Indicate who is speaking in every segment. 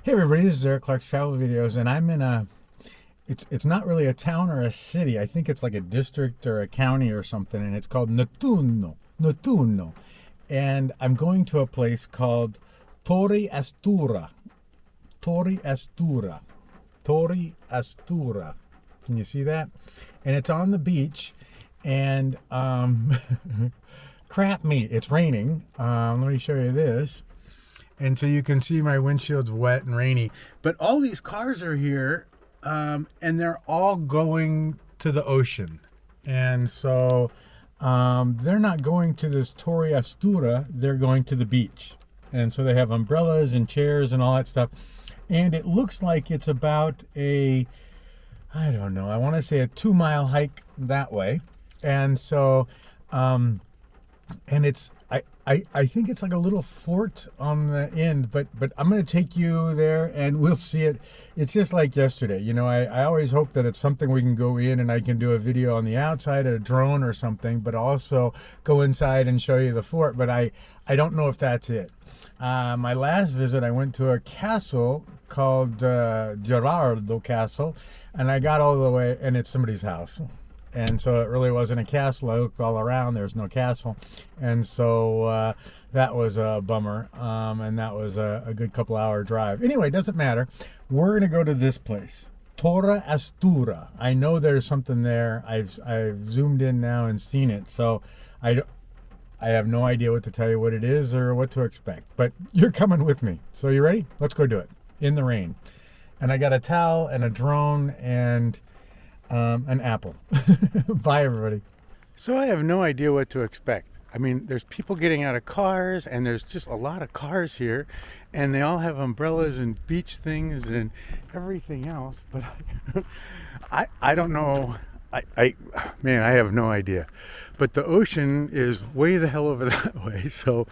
Speaker 1: Hey everybody, this is Eric Clark's Travel Videos, and I'm in it's not really a town or a city. I think it's like a district or a county or something, and it's called Nettuno. And I'm going to a place called Torre Astura. Torre Astura. Torre Astura. Can you see that? And it's on the beach, and crap me, it's raining. Let me show you this. And so you can see my windshield's wet and rainy. But all these cars are here, and they're all going to the ocean. And so they're not going to this Torre Astura, they're going to the beach. And so they have umbrellas and chairs and all that stuff. And it looks like it's about I don't know, I want to say a 2-mile hike that way. And so, and it's, I think it's like a little fort on the end, but I'm going to take you there and we'll see it. It's just like yesterday. You know, I always hope that it's something we can go in and I can do a video on the outside, a drone or something, but also go inside and show you the fort. But I don't know if that's it. My last visit, I went to a castle called Gerardo Castle, and I got all the way, and it's somebody's house. And so it really wasn't a castle. I looked all around, there's no castle. And so that was a bummer. And that was a good couple hour drive. Anyway, it doesn't matter. We're going to go to this place, Torre Astura. I know there's something there. I've zoomed in now and seen it. So I have no idea what to tell you what it is or what to expect. But you're coming with me. So you ready? Let's go do it in the rain. And I got a towel and a drone and an apple. Bye everybody. So I have no idea what to expect. I mean, there's people getting out of cars, and there's just a lot of cars here, and they all have umbrellas and beach things and everything else, but I don't know. Man, I have no idea. But the ocean is way the hell over that way. So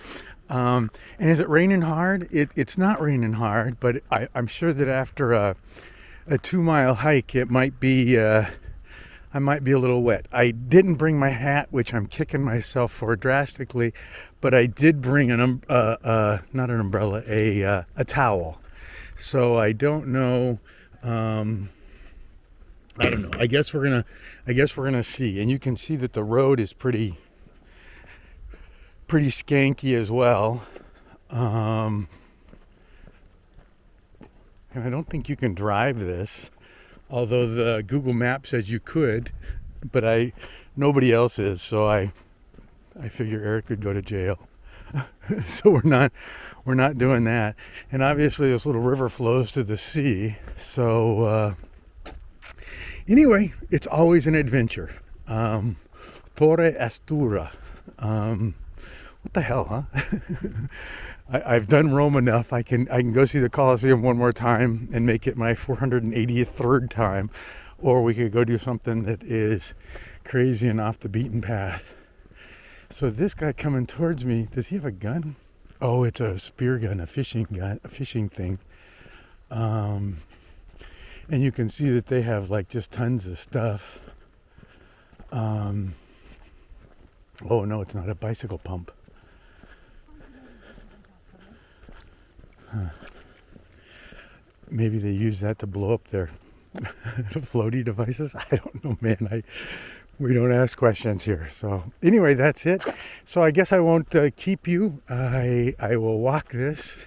Speaker 1: and is it raining hard? It's not raining hard, but I'm sure that after a 2-mile hike, it might be I might be a little wet. I didn't bring my hat, which I'm kicking myself for drastically, but I did bring not an umbrella, a towel. So I don't know. I don't know. I guess we're gonna see. And you can see that the road is pretty skanky as well. And I don't think you can drive this, although the Google Map says you could, but nobody else is, so I figure Eric could go to jail. So we're not doing that. And obviously this little river flows to the sea. So anyway, it's always an adventure. Torre Astura. What the hell, huh? I've done Rome enough. I can go see the Colosseum one more time and make it my 483rd time, or we could go do something that is crazy and off the beaten path. So this guy coming towards me, does he have a gun? Oh, it's a spear gun, a fishing thing. And you can see that they have like just tons of stuff. Oh no, it's not a bicycle pump. Huh. Maybe they use that to blow up their floaty devices. I don't know, man. We don't ask questions here. So anyway, that's it. So I guess I won't keep you. I will walk this,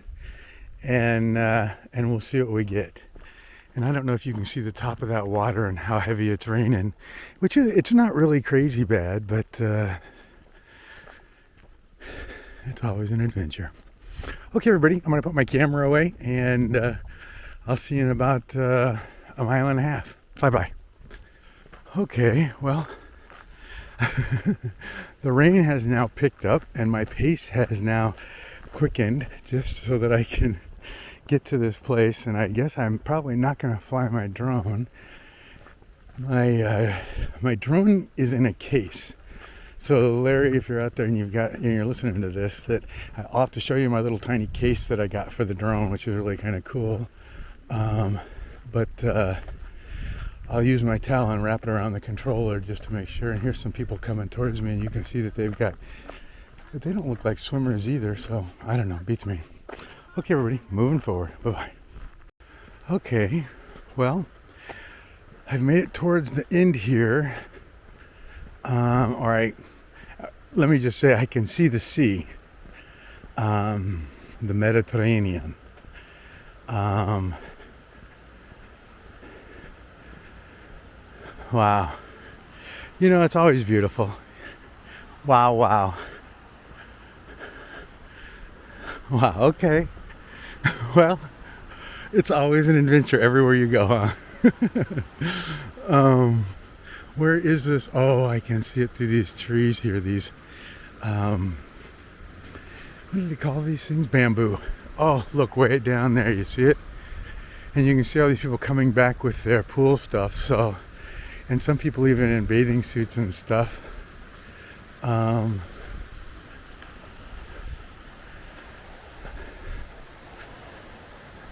Speaker 1: and we'll see what we get. And I don't know if you can see the top of that water and how heavy it's raining, which it's not really crazy bad, but it's always an adventure. Okay, everybody, I'm going to put my camera away, and I'll see you in about a mile and a half. Bye-bye. Okay, well, the rain has now picked up, and my pace has now quickened just so that I can get to this place. And I guess I'm probably not going to fly my drone. My drone is in a case. So Larry, if you're out there and you're listening to this, that I'll have to show you my little tiny case that I got for the drone, which is really kind of cool. But I'll use my towel and wrap it around the controller just to make sure. And here's some people coming towards me, and you can see that but they don't look like swimmers either. So I don't know, beats me. Okay, everybody, moving forward. Bye-bye. Okay, well, I've made it towards the end here. All right, let me just say I can see the sea, the Mediterranean. Wow. You know, it's always beautiful. Wow, wow. Wow, okay. Well, it's always an adventure everywhere you go, huh? Where is this? Oh, I can see it through these trees here. These, what do they call these things? Bamboo. Oh, look, way down there. You see it? And you can see all these people coming back with their pool stuff. So, and some people even in bathing suits and stuff.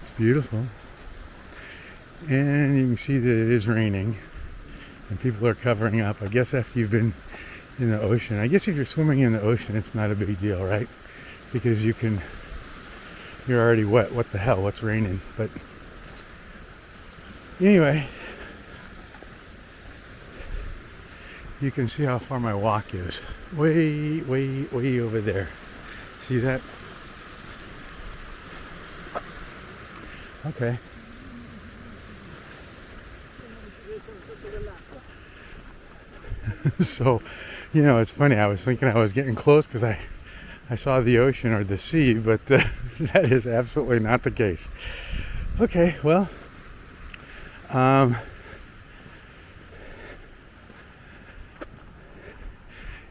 Speaker 1: It's beautiful. And you can see that it is raining and people are covering up. I guess after you've been in the ocean. I guess if you're swimming in the ocean, it's not a big deal, right? Because you're already wet. What the hell? What's raining? But anyway, you can see how far my walk is. Way, way, way over there. See that? Okay. So, you know, it's funny. I was thinking I was getting close because I saw the ocean or the sea, but that is absolutely not the case. Okay, well,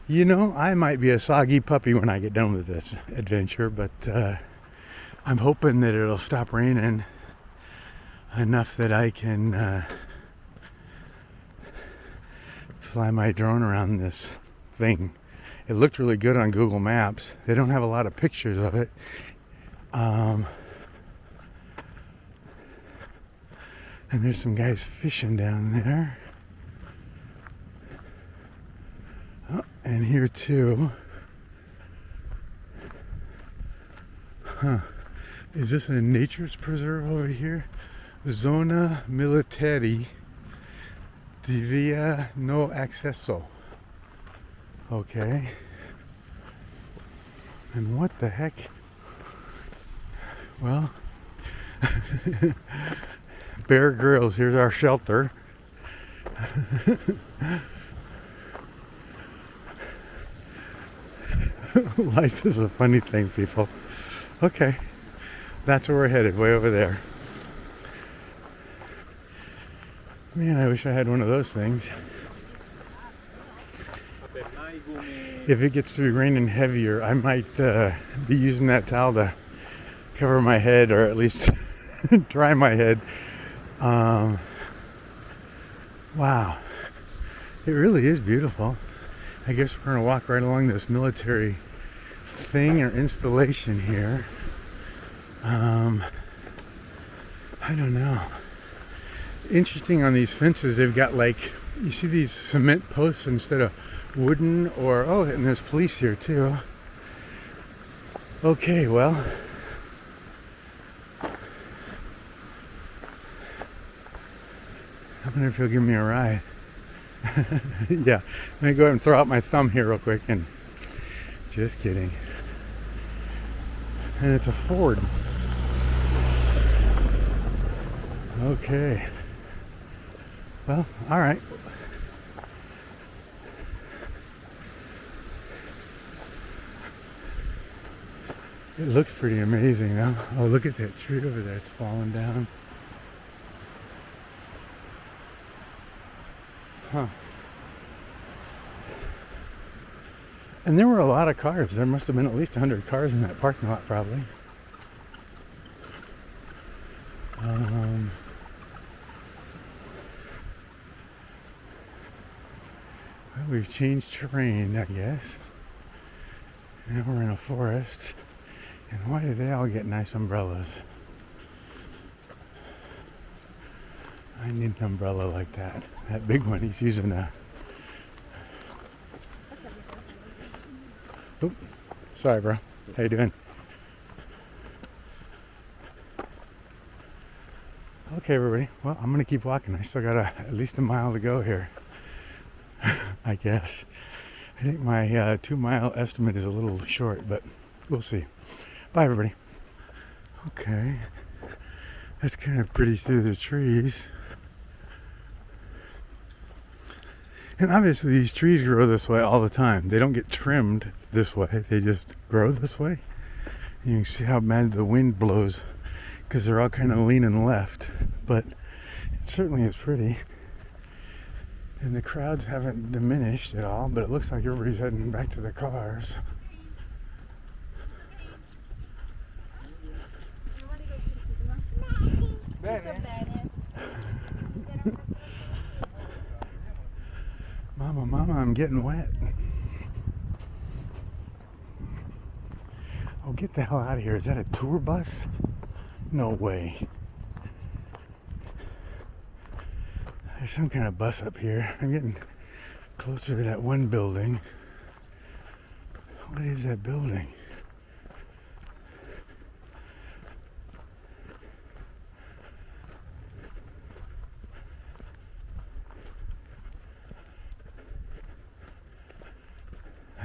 Speaker 1: you know, I might be a soggy puppy when I get done with this adventure, but I'm hoping that it'll stop raining enough that I can fly my drone around this thing. It looked really good on Google Maps. They don't have a lot of pictures of it. And there's some guys fishing down there. Oh, and here too. Huh. Is this a nature's preserve over here? Zona Militari di Via No Accesso. Okay. And what the heck? Well, Bear Grylls, here's our shelter. Life is a funny thing, people. Okay, that's where we're headed, way over there. Man, I wish I had one of those things. If it gets to be raining heavier, I might be using that towel to cover my head, or at least dry my head. Wow, it really is beautiful. I guess we're gonna walk right along this military thing or installation here. I don't know. Interesting on these fences, they've got, like, you see these cement posts instead of wooden, or, oh, and there's police here too. Okay, well, I wonder if he'll give me a ride. Yeah, let me go ahead and throw out my thumb here real quick, and just kidding. And it's a Ford. Okay. Well, all right. It looks pretty amazing though. Oh, look at that tree over there. It's falling down. Huh. And there were a lot of cars. There must have been at least 100 cars in that parking lot, probably. Well, we've changed terrain, I guess. Now we're in a forest. And why do they all get nice umbrellas? I need an umbrella like that. That big one, he's using a... Oop. Sorry, bro. How you doing? Okay, everybody. Well, I'm going to keep walking. I still got at least a mile to go here, I guess. I think my 2-mile estimate is a little short, but we'll see. Bye, everybody. Okay. That's kind of pretty through the trees. And obviously these trees grow this way all the time. They don't get trimmed this way. They just grow this way. And you can see how bad the wind blows because they're all kind of leaning left. But it certainly is pretty. And the crowds haven't diminished at all, but it looks like everybody's heading back to their cars. Mama, I'm getting wet. Oh, get the hell out of here. Is that a tour bus? No way. There's some kind of bus up here. I'm getting closer to that one building. What is that building?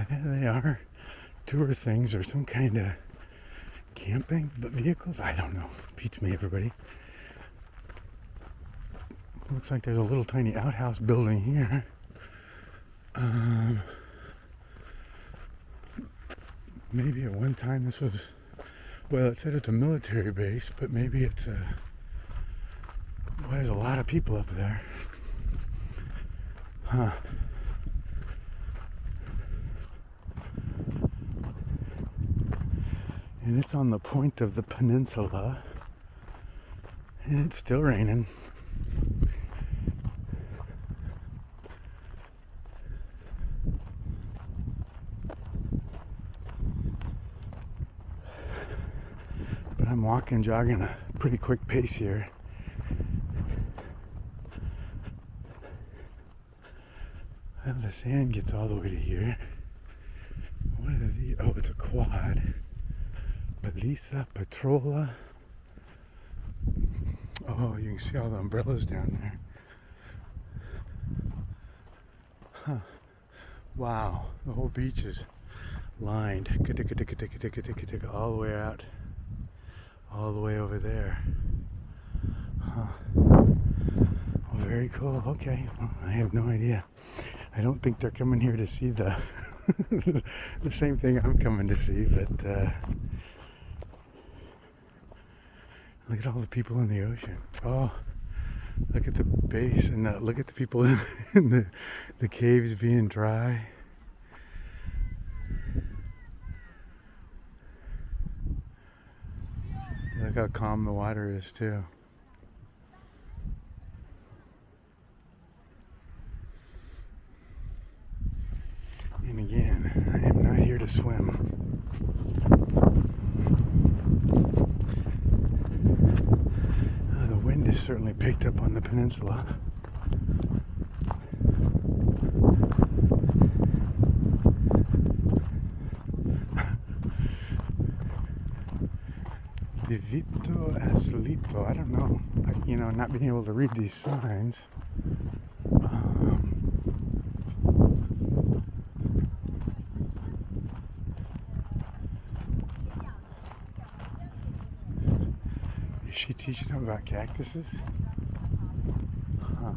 Speaker 1: There they are. Tour things or some kind of camping, but vehicles? I don't know. Beats me, everybody. Looks like there's a little tiny outhouse building here. Maybe at one time this was, well, it said it's a military base, but maybe it's a, well, there's a lot of people up there. Huh. And it's on the point of the peninsula, and it's still raining. But I'm walking, jogging a pretty quick pace here. Well, the sand gets all the way to here. What are these? Oh, it's a quad. Belisa, Petrola. Oh, you can see all the umbrellas down there. Huh. Wow, the whole beach is lined. All the way out. All the way over there. Huh. Well, very cool. Okay, well, I have no idea. I don't think they're coming here to see the the same thing I'm coming to see, but look at all the people in the ocean. Oh, look at the base, and look at the people in the caves being dry. Look how calm the water is too. And again, I am not here to swim. The wind is certainly picked up on the peninsula. Divito aslito. I don't know. You know, not being able to read these signs. Is she teaching them about cactuses? Huh.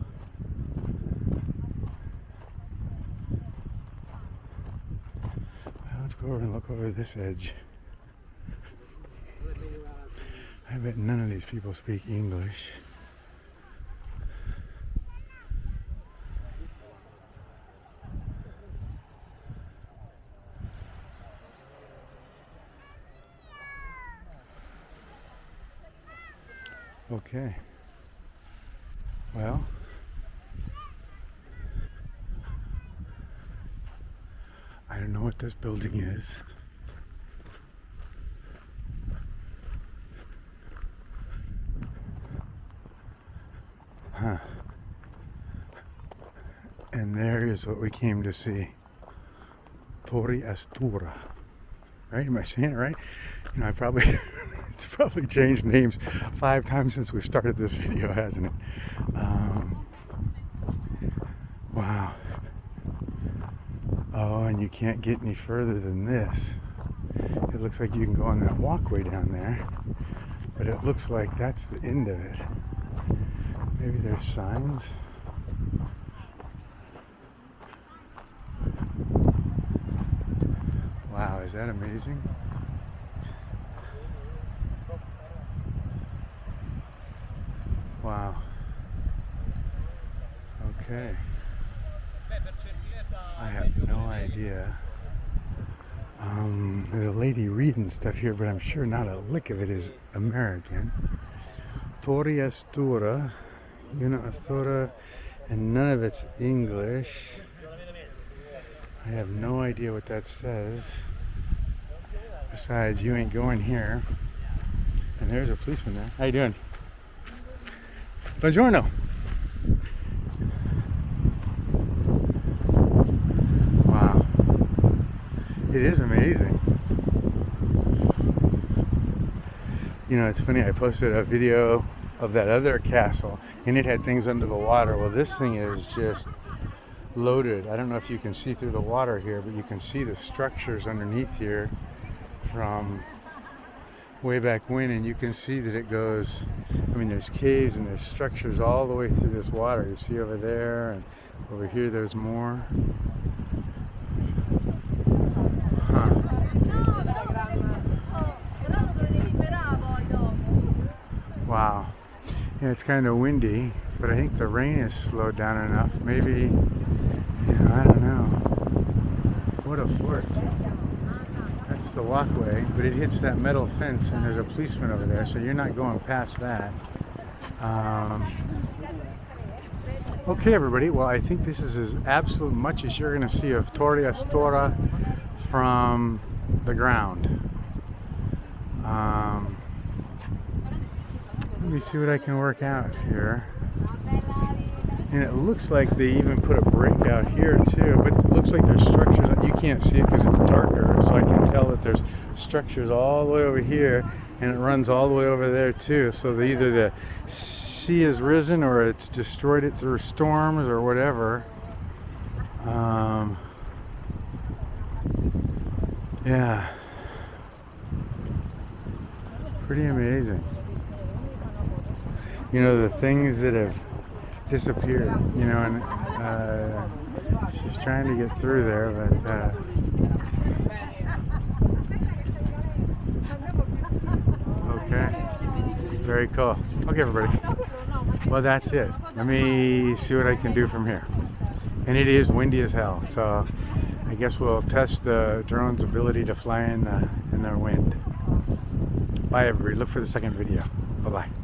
Speaker 1: Well, let's go over and look over this edge. I bet none of these people speak English. Okay. Well, I don't know what this building is. Huh. And there is what we came to see. Torre Astura. right? Am I saying it right? You know, I probably it's probably changed names 5 times since we've started this video, hasn't it? Wow. Oh, and you can't get any further than this. It looks like you can go on that walkway down there, but it looks like that's the end of it. Maybe there's signs. Wow, is that amazing? Wow. Okay. I have no idea. There's a lady reading stuff here, but I'm sure not a lick of it is American. Torre Astura, Astura, and none of it's English. I have no idea what that says. Besides, you ain't going here. And there's a policeman there. How you doing? Buongiorno. Wow. It is amazing. You know, it's funny, I posted a video of that other castle and it had things under the water. Well, this thing is just loaded. I don't know if you can see through the water here, but you can see the structures underneath here from way back when, and you can see that it goes, I mean, there's caves and there's structures all the way through this water. You see over there, and over here there's more. Huh. Wow. Yeah, it's kind of windy, but I think the rain has slowed down enough. Maybe, you know, I don't know. What a fort. That's the walkway, but it hits that metal fence and there's a policeman over there, so you're not going past that. Okay, everybody, well, I think this is as absolute much as you're going to see of Torre Astura from the ground. Let me see what I can work out here. And it looks like they even put a break out here too, but it looks like there's structures. You can't see it because it's darker, so I can tell that there's structures all the way over here, and it runs all the way over there too. So either the sea has risen or it's destroyed it through storms or whatever. Yeah, pretty amazing. You know, the things that have disappeared, you know, and she's trying to get through there, but okay, very cool. Okay, everybody, well, that's it. Let me see what I can do from here. And it is windy as hell, so I guess we'll test the drone's ability to fly in the wind. Bye, everybody. Look for the second video. Bye-bye.